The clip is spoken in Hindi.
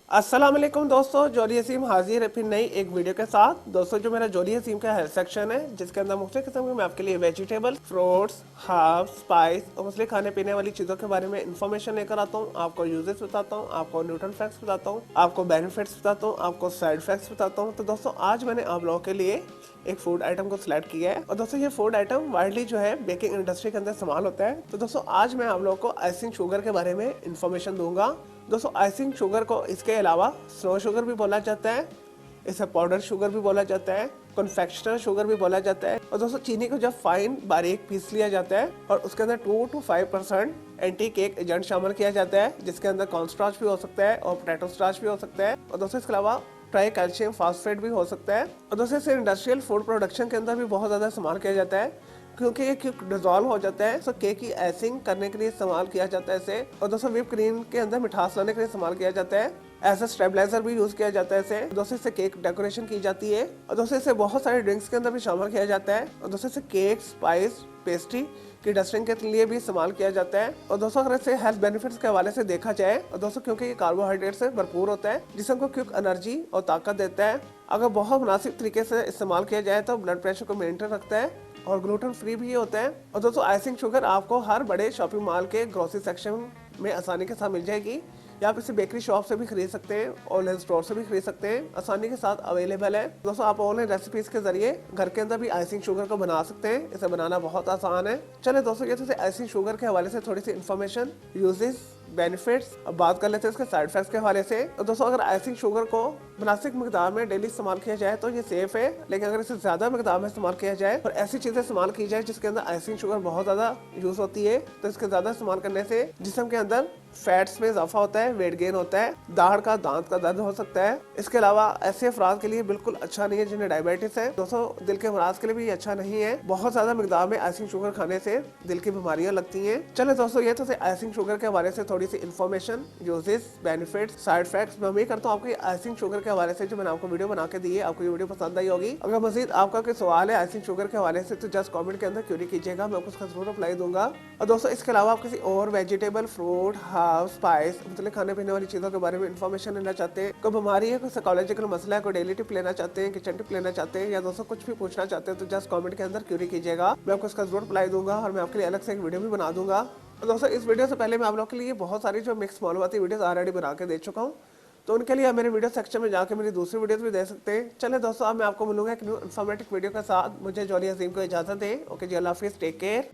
अस्सलाम वालेकुम दोस्तों, जॉली हसीम हाजिर है फिर नई एक वीडियो के साथ। दोस्तों जो मेरा जॉली हसीम का हेल्थ सेक्शन है, जिसके अंदर मुख्तलिफ किस्म के मैं आपके लिए वेजिटेबल, फ्रूट्स, हर्ब्स, स्पाइस और मुख्तलिफ खाने पीने वाली चीज़ों के बारे में इन्फॉर्मेशन लेकर आता हूँ। आपको यूजेस बताता हूँ, आपको न्यूट्रन फैक्ट्स बताता हूँ, आपको बेनिफिट्स बताता हूँ, आपको साइड इफेक्ट्स बताता हूँ। तो दोस्तों आज मैंने आप लोगों के लिए एक फूड आइटम को सिलेक्ट किया है और दोस्तों ये फूड आइटम वाइडली जो है बेकिंग इंडस्ट्री के अंदर इस्तेमाल होता है। तो दोस्तों आज मैं आप लोगों को आइसिंग शुगर के बारे में इन्फॉर्मेशन दूंगा। दोस्तों आइसिंग शुगर को इसके अलावा स्नो शुगर भी बोला जाता है, इसे पाउडर शुगर भी बोला जाता है, कन्फेक्शनर शुगर भी बोला जाता है। और दोस्तों चीनी को जब फाइन बारीक पीस लिया जाता है और उसके अंदर 2 to 5% एंटी केक एजेंट शामिल किया जाता है, जिसके अंदर कॉर्नस्टार्च भी हो सकता है और पोटैटो स्टार्च भी हो सकता है। और दोस्तों इसके अलावा ट्राई कैल्शियम फास्फेट भी हो सकता है। और दोस्तों इसे इंडस्ट्रियल फूड प्रोडक्शन के अंदर भी बहुत ज़्यादा इस्तेमाल किया जाता है, क्योंकि ये केक डिजॉल्व हो जाता है। तो केक की आइसिंग करने के लिए इस्तेमाल किया जाता है इसे। और दोस्तों व्हिप क्रीम के अंदर मिठास लाने के लिए इस्तेमाल किया जाता है। एज अ स्टेबलाइजर भी यूज किया जाता है इसे। दोस्तों इससे केक डेकोरेशन की जाती है और दोस्तों इसे बहुत सारे ड्रिंक्स के अंदर भी शामिल किया जाता है। और दोस्तों इसे केक, स्पाइस, पेस्ट्री की डस्टिंग के लिए भी इस्तेमाल किया जाता है। और दोस्तों अगर इसे हेल्थ बेनिफिट्स के हवाले से देखा जाए, और दोस्तों क्योंकि ये कार्बोहाइड्रेट से भरपूर होता है, जिसम को क्विक एनर्जी और ताकत देता है। अगर बहुत मुनासिब तरीके से इस्तेमाल किया जाए तो ब्लड प्रेशर को मेंटेन रखता है और ग्लूटेन फ्री भी होता है। और दोस्तों आइसिंग शुगर आपको हर बड़े शॉपिंग मॉल के ग्रोसरी सेक्शन में आसानी के साथ मिल जाएगी, या आप इसे बेकरी शॉप से भी खरीद सकते हैं, ऑनलाइन स्टोर से भी खरीद सकते हैं, आसानी के साथ अवेलेबल है। दोस्तों आप ऑनलाइन रेसिपीज के जरिए घर के अंदर भी आइसिंग शुगर को बना सकते हैं। इसे बनाना बहुत आसान है। चले दोस्तों ये तो आइसिंग शुगर के हवाले से थोड़ी सी इन्फॉर्मेशन, यूजेस, बेनिफिट्स। अब बात कर लेते हैं इसके साइड इफेक्ट्स के हवाले से। तो दोस्तों अगर आइसिंग शुगर को मुनासिब मिकदार में डेली इस्तेमाल किया जाए तो ये सेफ है, लेकिन अगर इसे ज्यादा मिकदार में इस्तेमाल किया जाए और ऐसी चीजें इस्तेमाल की जाए जिसके अंदर आइसिंग शुगर बहुत ज्यादा यूज होती है, तो इसके ज्यादा इस्तेमाल करने से जिस्म के अंदर फैट्स में इजाफा होता है, वेट गेन होता है, दाढ़ का, दांत का दर्द हो सकता है। इसके अलावा ऐसे अफराद के लिए बिल्कुल अच्छा नहीं है जिन्हें डायबिटीज है। दोस्तों दिल के अमराज के लिए भी अच्छा नहीं है। बहुत ज्यादा मिकदार में आइसिंग शुगर खाने से दिल की बीमारियां लगती हैं। चले दोस्तों ये तो आइसिंग शुगर के हवाले से थोड़ी सी information, uses, benefits, side effects. मैं उम्मीद करता हूँ आपकी आइसिंग शुगर के हवाले से जो मैंने आपको वीडियो बना के दी है, आपको ये वीडियो पसंद आई होगी। अगर मजीद आपका कोई सवाल है आइसिंग शुगर के हवाले से तो जस्ट कमेंट के अंदर क्वेरी कीजिएगा, मैं आपको उसका जरूर रिप्लाई दूंगा। और दोस्तों इसके अलावा आप किसी और वेजिटेबल, फ्रूट, हर्ब, स्पाइस, मतलब खाने पीने वाली चीज़ों के बारे में इन्फॉर्मेशन लेना चाहते हैं, कोई बीमारी है, कोई साइकोलॉजिकल मसला है, कोई डेली टिप लेना चाहते हैं, किचन टिप लेना चाहते हैं, या दोस्तों कुछ भी पूछना चाहते हैं, तो जस्ट कमेंट के अंदर क्वेरी कीजिएगा, मैं आपको इसका जरूर रिप्लाई दूंगा और मैं आपके लिए अलग से एक वीडियो भी बना दूंगा। और दोस्तों इस वीडियो से पहले मैं आप लोगों के लिए बहुत सारी जो मिक्स मालूमाती वीडियोस ऑलरेडी बना के दे चुका हूँ, तो उनके लिए आप मेरे वीडियो सेक्शन में जाकर मेरी दूसरी वीडियोस भी दे सकते हैं। चले दोस्तों अब मैं आपको मिलूंगा एक न्यू इन्फॉर्मेटिव वीडियो के साथ। मुझे जॉली हसीम को इजाज़त दें। ओके जी, अल्लाह हाफिज़, टेक केयर।